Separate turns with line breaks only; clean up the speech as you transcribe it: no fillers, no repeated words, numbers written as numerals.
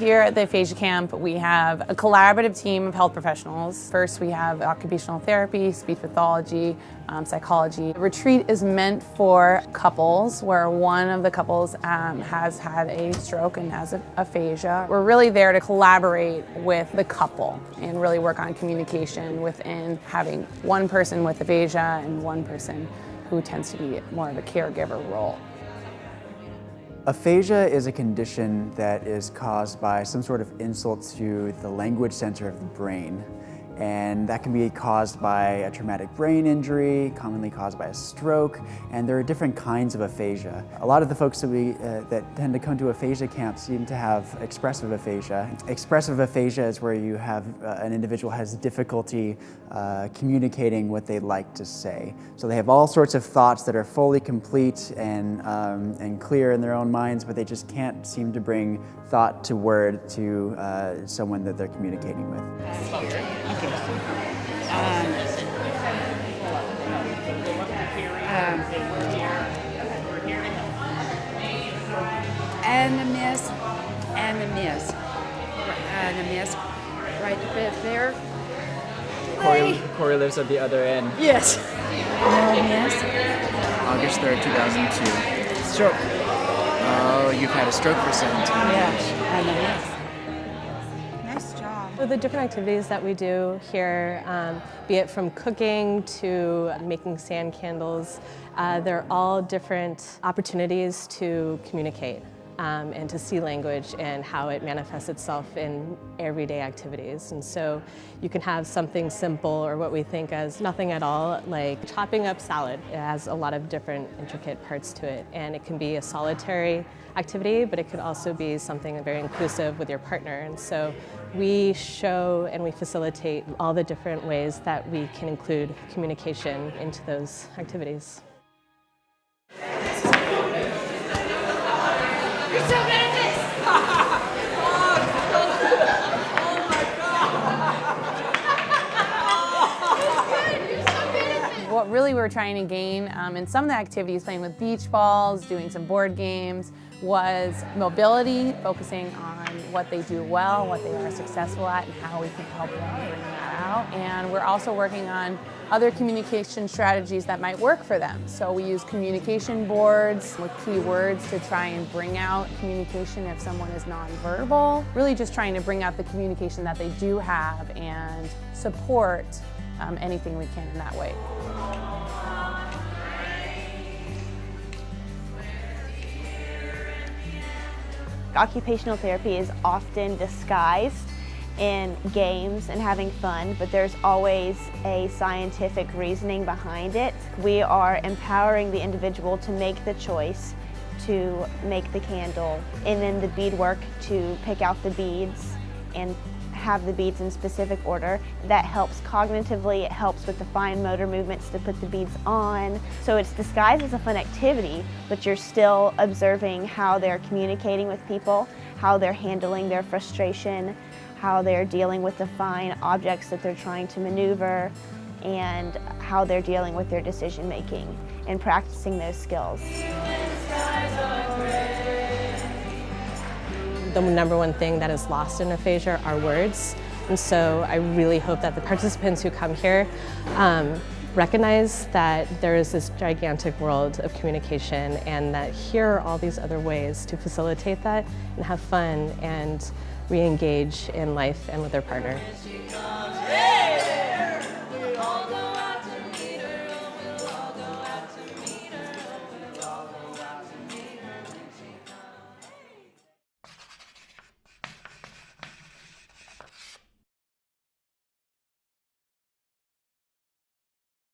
Here at the Aphasia Camp, we have a collaborative team of health professionals. First, we have occupational therapy, speech pathology, psychology. The retreat is meant for couples where one of the couples has had a stroke and has aphasia. We're really there to collaborate with the couple and really work on communication within having one person with aphasia and one person who tends to be more of a caregiver role.
Aphasia is a condition that is caused by some sort of insult to the language center of the brain. And that can be caused by a traumatic brain injury, commonly caused by a stroke, and there are different kinds of aphasia. A lot of the folks that tend to come to aphasia camps seem to have expressive aphasia. Expressive aphasia is where you have an individual has difficulty communicating what they'd like to say. So they have all sorts of thoughts that are fully complete and clear in their own minds, but they just can't seem to bring thought to word to someone that they're communicating with.
And the miss, right there.
Corey lives at the other end.
Yes.
August 3rd, 2002.
Stroke.
Oh, you've had a stroke for 17 years.
And the miss.
So the different activities that we do here, be it from cooking to making sand candles, they're all different opportunities to communicate and to see language and how it manifests itself in everyday activities. And so you can have something simple or what we think as nothing at all, like chopping up salad. It has a lot of different intricate parts to it, and it can be a solitary activity, but it could also be something very inclusive with your partner. And so we show and we facilitate all the different ways that we can include communication into those activities.
You're so good at this!
What really we're trying to gain in some of the activities, playing with beach balls, doing some board games, was mobility, focusing on what they do well, what they are successful at, and how we can help them bring that out. And we're also working on other communication strategies that might work for them. So we use communication boards with keywords to try and bring out communication if someone is nonverbal. Really just trying to bring out the communication that they do have and support anything we can in that way.
Occupational therapy is often disguised in games and having fun, but there's always a scientific reasoning behind it. We are empowering the individual to make the choice to make the candle, and then the beadwork to pick out the beads and have the beads in specific order. That helps cognitively, it helps with the fine motor movements to put the beads on. So it's disguised as a fun activity, but you're still observing how they're communicating with people, how they're handling their frustration, how they're dealing with the fine objects that they're trying to maneuver, and how they're dealing with their decision making and practicing those skills.
The number one thing that is lost in aphasia are words. And so I really hope that the participants who come here recognize that there is this gigantic world of communication and that here are all these other ways to facilitate that and have fun and re-engage in life and with their partner.